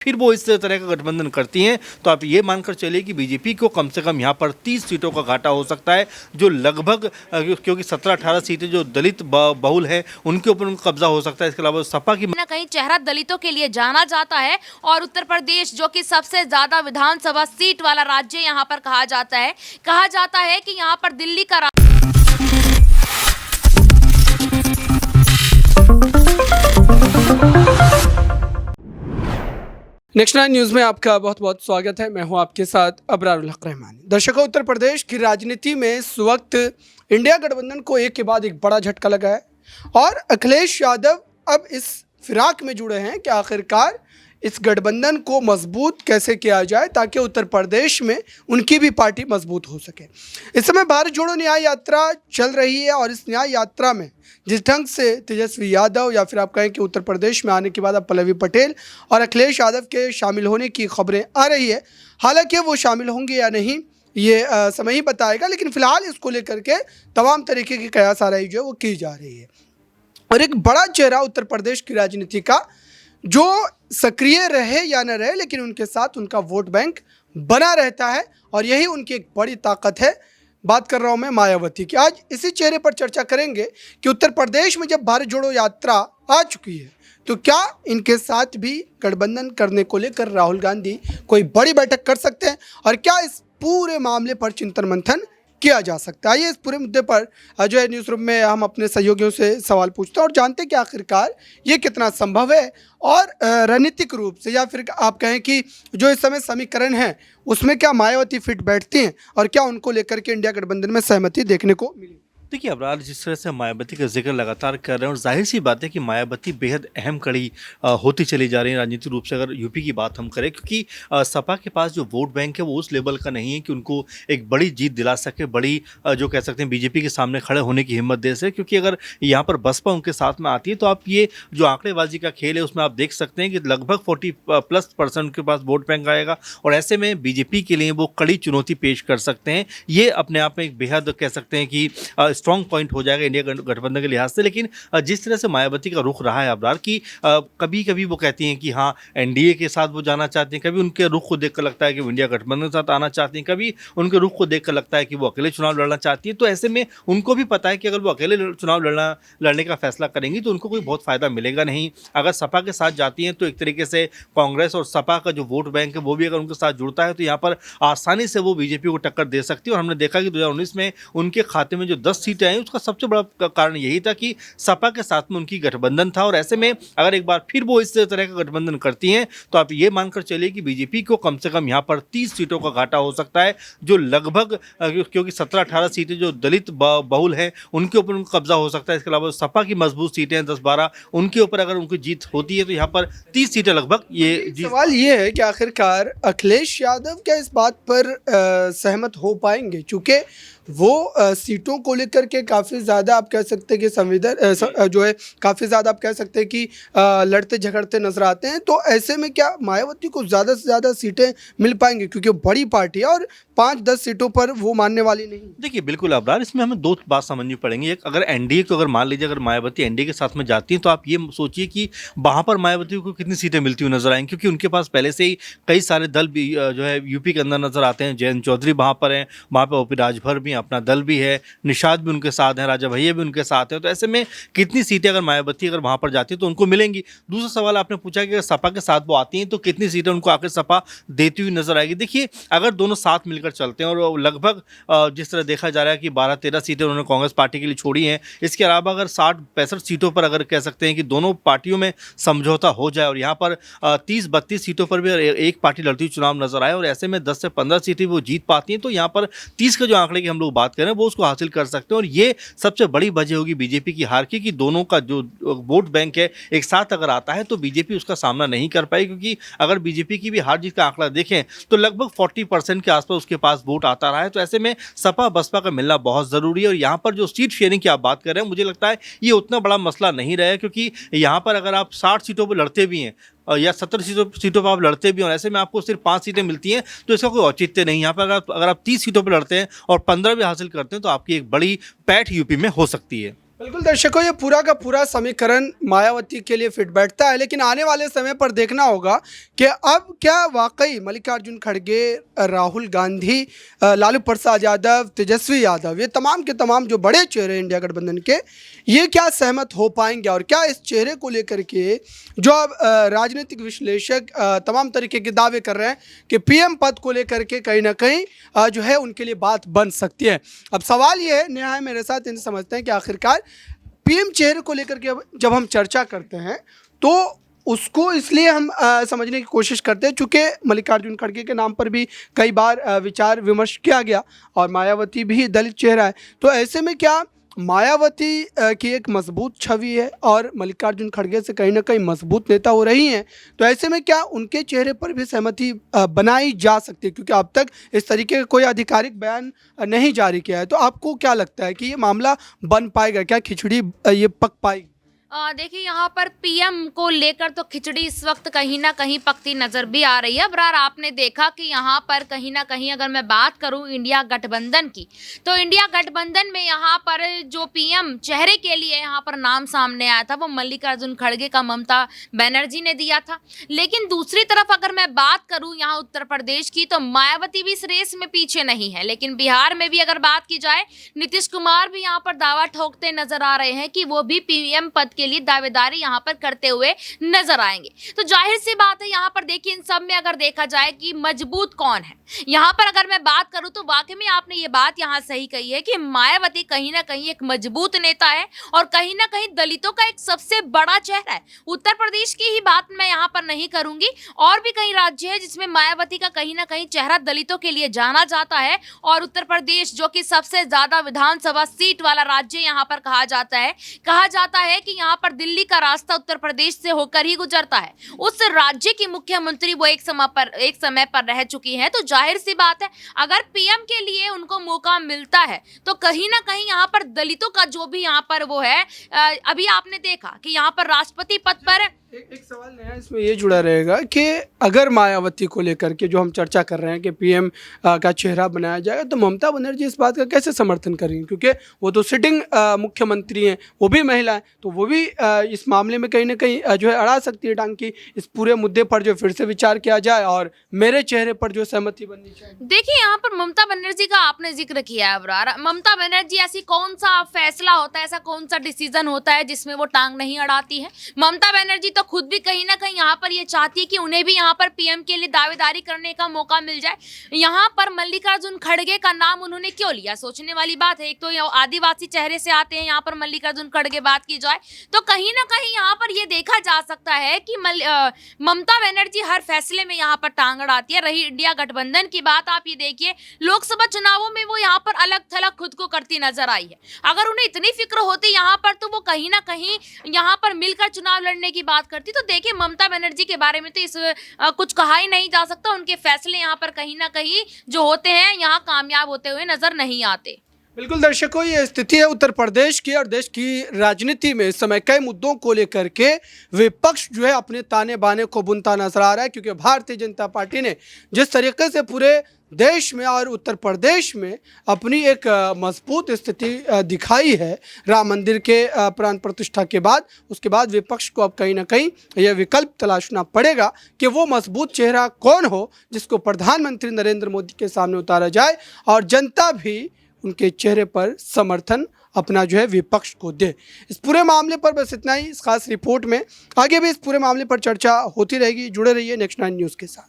फिर वो इस तरह का गठबंधन करती हैं तो आप ये मानकर चलिए कि बीजेपी को कम से कम यहाँ पर 30 सीटों का घाटा हो सकता है, जो लगभग क्योंकि 17-18 सीटें जो दलित बहुल हैं उनके ऊपर उनका कब्जा हो सकता है। इसके अलावा सपा की ना कहीं चेहरा दलितों के लिए जाना जाता है और उत्तर प्रदेश जो कि सबसे ज्यादा विधानसभा सीट वाला राज्य यहाँ पर कहा जाता है कि यहाँ पर दिल्ली का नेक्स्ट 9 न्यूज़ में आपका बहुत बहुत स्वागत है। मैं हूं आपके साथ अबरारुल हक रहमानी। दर्शकों, उत्तर प्रदेश की राजनीति में इस वक्त इंडिया गठबंधन को एक के बाद एक बड़ा झटका लगा है और अखिलेश यादव अब इस फिराक में जुड़े हैं कि आखिरकार इस गठबंधन को मजबूत कैसे किया जाए ताकि उत्तर प्रदेश में उनकी भी पार्टी मजबूत हो सके। इस समय भारत जोड़ो न्याय यात्रा चल रही है और इस न्याय यात्रा में जिस ढंग से तेजस्वी यादव या फिर आप कहें कि उत्तर प्रदेश में आने के बाद अब पल्लवी पटेल और अखिलेश यादव के शामिल होने की खबरें आ रही है। हालांकि वो शामिल होंगे या नहीं ये समय ही बताएगा, लेकिन फिलहाल इसको लेकर के तमाम तरीके की कयास आराई जो है वो की जा रही है। और एक बड़ा चेहरा उत्तर प्रदेश की राजनीति का जो सक्रिय रहे या न रहे, लेकिन उनके साथ उनका वोट बैंक बना रहता है और यही उनकी एक बड़ी ताकत है। बात कर रहा हूं मैं मायावती की। आज इसी चेहरे पर चर्चा करेंगे कि उत्तर प्रदेश में जब भारत जोड़ो यात्रा आ चुकी है तो क्या इनके साथ भी गठबंधन करने को लेकर राहुल गांधी कोई बड़ी बैठक कर सकते हैं और क्या इस पूरे मामले पर चिंतन मंथन किया जा सकता है। आइए इस पूरे मुद्दे पर जो है न्यूज़ रूम में हम अपने सहयोगियों से सवाल पूछते हैं और जानते हैं कि आखिरकार ये कितना संभव है और रणनीतिक रूप से या फिर आप कहें कि जो इस समय समीकरण है उसमें क्या मायावती फिट बैठती हैं और क्या उनको लेकर के इंडिया गठबंधन में सहमति देखने को मिली। देखिए अबरार, जिस तरह से मायावती का जिक्र लगातार कर रहे हैं और जाहिर सी बात है कि मायावती बेहद अहम कड़ी होती चली जा रही है राजनीतिक रूप से। अगर यूपी की बात हम करें, क्योंकि सपा के पास जो वोट बैंक है वो उस लेवल का नहीं है कि उनको एक बड़ी जीत दिला सके, बड़ी जो कह सकते हैं बीजेपी के सामने खड़े होने की हिम्मत दे सके। क्योंकि अगर यहाँ पर बसपा उनके साथ में आती है तो आप ये जो आंकड़ेबाजी का खेल है उसमें आप देख सकते हैं कि लगभग 40+ % के पास वोट बैंक आएगा और ऐसे में बीजेपी के लिए वो कड़ी चुनौती पेश कर सकते हैं। ये अपने आप में एक बेहद कह सकते हैं कि स्ट्रॉन्ग पॉइंट हो जाएगा इंडिया गठबंधन के लिहाज से। लेकिन जिस तरह से मायावती का रुख रहा है अबरार की, कभी कभी वो कहती हैं कि हाँ एनडीए के साथ वो जाना चाहती हैं, कभी उनके रुख को देखकर लगता है कि वो इंडिया गठबंधन के साथ आना चाहती हैं, कभी उनके रुख को देखकर लगता है कि वो अकेले चुनाव लड़ना चाहती है। तो ऐसे में उनको भी पता है कि अगर वो अकेले चुनाव लड़ने का फैसला करेंगी तो उनको कोई बहुत फायदा मिलेगा नहीं। अगर सपा के साथ जाती हैं तो एक तरीके से कांग्रेस और सपा का जो वोट बैंक है वो भी अगर उनके साथ जुड़ता है तो यहाँ पर आसानी से वो बीजेपी को टक्कर दे सकती है। और हमने देखा कि 2019 में उनके खाते में जो 10 सीटें आई उसका सबसे बड़ा कारण यही था कि सपा के साथ में उनकी गठबंधन था। और ऐसे में अगर एक बार फिर वो इस तरह का गठबंधन करती हैं तो आप ये मानकर चलिए कि बीजेपी को कम से कम यहाँ पर 30 सीटों का घाटा हो सकता है, जो लगभग क्योंकि 17-18 सीटें जो दलित बहुल हैं उनके ऊपर उनका कब्जा हो सकता है। इसके अलावा सपा की मजबूत सीटें हैं 10-12, उनके ऊपर अगर उनकी जीत होती है तो यहाँ पर 30 सीटें लगभग ये जीत। सवाल ये है कि आखिरकार अखिलेश यादव क्या इस बात पर सहमत हो पाएंगे, चूँकि वो सीटों को लेकर के काफ़ी ज़्यादा आप कह सकते हैं कि जो है काफ़ी ज़्यादा आप कह सकते हैं कि लड़ते झगड़ते नजर आते हैं। तो ऐसे में क्या मायावती को ज़्यादा से ज़्यादा सीटें मिल पाएंगी, क्योंकि वो बड़ी पार्टी है और 5-10 सीटों पर वो मानने वाली नहीं। देखिए बिल्कुल अबरार, इसमें हमें दो बात समझनी पड़ेंगी। एक, अगर एनडीए को अगर मान लीजिए अगर मायावती एनडीए के साथ में जाती हैं तो आप ये सोचिए कि वहाँ पर मायावती को कितनी सीटें मिलती हुई नजर आएंगी, क्योंकि उनके पास पहले से ही कई सारे दल भी जो है यूपी के अंदर नजर आते हैं। जयंत चौधरी वहाँ पर हैं, वहाँ पर ओपी राजभर भी अपना दल भी है, निषाद भी उनके साथ हैं, राजा भैया भी उनके साथ हैं। तो ऐसे में कितनी सीटें अगर मायावती अगर वहाँ पर जाती है तो उनको मिलेंगी। दूसरा सवाल आपने पूछा कि अगर सपा के साथ वो आती हैं तो कितनी सीटें उनको आखिर सपा देती हुई नजर आएगी। देखिए अगर दोनों साथ मिलकर चलते हैं और लगभग जिस तरह देखा जा रहा है कि 12-13 सीटें उन्होंने कांग्रेस पार्टी के लिए छोड़ी हैं, इसके अलावा अगर 60-65 सीटों पर अगर कह सकते हैं कि दोनों पार्टियों में समझौता हो जाए और यहाँ पर 30-32 सीटों पर भी एक पार्टी लड़ती हुई चुनाव नजर आए और ऐसे में 10 से 15 सीटें वो जीत पाती हैं तो यहाँ पर 30 के जो आंकड़े की हम लोग बात करें वो उसको हासिल कर सकते हैं। और ये सबसे बड़ी वजह होगी बीजेपी की हार की कि दोनों का जो वोट बैंक है एक साथ अगर आता है तो बीजेपी उसका सामना नहीं कर पाई। क्योंकि अगर बीजेपी की भी हार जीत का आंकड़ा देखें तो लगभग 40% के आसपास उसके पास वोट आता रहा है। तो ऐसे में सपा बसपा का मिलना बहुत ज़रूरी है। और यहाँ पर जो सीट शेयरिंग की आप बात कर रहे हैं मुझे लगता है ये उतना बड़ा मसला नहीं रहा है, क्योंकि यहाँ पर अगर आप 60 सीटों पर लड़ते भी हैं या 70 सीटों पर आप लड़ते भी और ऐसे में आपको सिर्फ 5 सीटें मिलती हैं तो इसका कोई औचित्य नहीं। यहाँ पर अगर आप 30 सीटों पर लड़ते हैं और 15 भी हासिल करते हैं तो आपकी एक बड़ी पैठ यूपी में हो सकती है। बिल्कुल दर्शकों, ये पूरा का पूरा समीकरण मायावती के लिए फिट बैठता है, लेकिन आने वाले समय पर देखना होगा कि अब क्या वाकई मल्लिकार्जुन खड़गे, राहुल गांधी, लालू प्रसाद यादव, तेजस्वी यादव, ये तमाम के तमाम जो बड़े चेहरे इंडिया गठबंधन के, ये क्या सहमत हो पाएंगे और क्या इस चेहरे को लेकर के जो अब राजनीतिक विश्लेषक तमाम तरीके के दावे कर रहे हैं कि पीएम पद को लेकर के कहीं ना कहीं जो है उनके लिए बात बन सकती है। अब सवाल ये है, नेहा है मेरे साथ, इनसे समझते हैं कि आखिरकार पीएम चेहरे को लेकर के जब हम चर्चा करते हैं तो उसको इसलिए हम समझने की कोशिश करते हैं चूँकि मल्लिकार्जुन खड़गे के नाम पर भी कई बार विचार विमर्श किया गया और मायावती भी दलित चेहरा है। तो ऐसे में क्या मायावती की एक मजबूत छवि है और मल्लिकार्जुन खड़गे से कहीं ना कहीं मजबूत नेता हो रही हैं, तो ऐसे में क्या उनके चेहरे पर भी सहमति बनाई जा सकती है, क्योंकि अब तक इस तरीके का कोई आधिकारिक बयान नहीं जारी किया है। तो आपको क्या लगता है कि ये मामला बन पाएगा, क्या खिचड़ी ये पक पाएगी? देखिए यहाँ पर पीएम को लेकर तो खिचड़ी इस वक्त कहीं ना कहीं पकती नजर भी आ रही है। बरार आपने देखा कि यहाँ पर कहीं ना कहीं अगर मैं बात करूँ इंडिया गठबंधन की, तो इंडिया गठबंधन में यहाँ पर जो पीएम चेहरे के लिए यहाँ पर नाम सामने आया था वो मल्लिकार्जुन खड़गे का ममता बनर्जी ने दिया था। लेकिन दूसरी तरफ अगर मैं बात करूँ यहाँ उत्तर प्रदेश की, तो मायावती भी इस रेस में पीछे नहीं है। लेकिन बिहार में भी अगर बात की जाए, नीतीश कुमार भी यहाँ पर दावा ठोकते नजर आ रहे हैं कि वो भी पीएम पद के लिए दावेदारी यहां पर करते हुए नजर आएंगे। तो जाहिर सी बात है यहां पर देखिए, इन सब में अगर देखा जाए कि मजबूत कौन है, यहां पर अगर मैं बात करूं तो वाकई में आपने ये बात यहां सही कही है कि मायावती कहीं ना कहीं एक मजबूत नेता है और कहीं ना कहीं दलितों का एक सबसे बड़ा चेहरा है। उत्तर प्रदेश की ही बात मैं यहां पर नहीं करूंगी, और भी कई राज्य है जिसमें मायावती का कहीं ना कहीं चेहरा दलितों के लिए जाना जाता है। और उत्तर प्रदेश जो कि सबसे ज्यादा विधानसभा सीट वाला राज्य यहां पर कहा जाता है कि यहाँ पर दिल्ली का रास्ता उत्तर प्रदेश से होकर ही गुजरता है। उस राज्य की मुख्यमंत्री वो एक समय पर रह चुकी हैं। तो जाहिर सी बात है अगर पीएम के लिए उनको मौका मिलता है तो कहीं ना कहीं यहाँ पर दलितों का जो भी यहाँ पर वो है, अभी आपने देखा कि यहाँ पर राष्ट्रपति पद पर एक सवाल नया इसमें ये जुड़ा रहेगा कि अगर मायावती को लेकर के जो हम चर्चा कर रहे हैं कि पीएम का चेहरा बनाया जाएगा, तो ममता बनर्जी इस बात का कैसे समर्थन करेंगी, क्योंकि वो तो सिटिंग मुख्यमंत्री हैं, वो भी महिला हैं, तो वो भी इस मामले में कहीं ना कहीं जो है अड़ा सकती है टांग की इस पूरे मुद्दे पर जो फिर से विचार किया जाए और मेरे चेहरे पर जो सहमति बननी चाहिए। देखिए यहाँ पर ममता बनर्जी का आपने जिक्र किया है अबरार। ममता बनर्जी ऐसी कौन सा फैसला होता है, ऐसा कौन सा डिसीजन होता है जिसमें वो टांग नहीं अड़ाती है। ममता बनर्जी तो खुद भी कहीं ना कहीं यहाँ पर ये चाहती है कि उन्हें भी यहाँ पर पीएम के लिए दावेदारी करने का मौका मिल जाए। यहाँ पर मल्लिकार्जुन खड़गे का नाम उन्होंने क्यों लिया, सोचने वाली बात है। एक तो आदिवासी चेहरे से आते हैं यहाँ पर मल्लिकार्जुन खड़गे, बात की जाए तो कहीं ना कहीं यहाँ पर ये देखा जा सकता है कि ममता बनर्जी हर फैसले में यहाँ पर टांग अड़ाती है। रही इंडिया गठबंधन की बात, आप ये देखिए लोकसभा चुनावों में वो यहाँ पर अलग थलग खुद को करती नजर आई है। अगर उन्हें इतनी फिक्र होती यहाँ पर तो वो कहीं ना कहीं यहाँ पर मिलकर चुनाव लड़ने की बात करती। तो देखिए ममता बनर्जी के बारे में तो इस कुछ कहा ही नहीं जा सकता। उनके फैसले यहाँ पर कहीं ना कहीं जो होते हैं यहाँ कामयाब होते हुए नजर नहीं आते। बिल्कुल दर्शकों, ये स्थिति है उत्तर प्रदेश की और देश की राजनीति में इस समय कई मुद्दों को लेकर के विपक्ष जो है अपने ताने बाने को बुनता नजर आ रहा है, क्योंकि भारतीय जनता पार्टी ने जिस तरीके से पूरे देश में और उत्तर प्रदेश में अपनी एक मजबूत स्थिति दिखाई है राम मंदिर के प्राण प्रतिष्ठा के बाद, उसके बाद विपक्ष को अब कहीं ना कहीं यह विकल्प तलाशना पड़ेगा कि वो मजबूत चेहरा कौन हो जिसको प्रधानमंत्री नरेंद्र मोदी के सामने उतारा जाए और जनता भी उनके चेहरे पर समर्थन अपना जो है विपक्ष को दे। इस पूरे मामले पर बस इतना ही इस खास रिपोर्ट में। आगे भी इस पूरे मामले पर चर्चा होती रहेगी। जुड़े रहिए नेक्स्ट 9 न्यूज़ के साथ।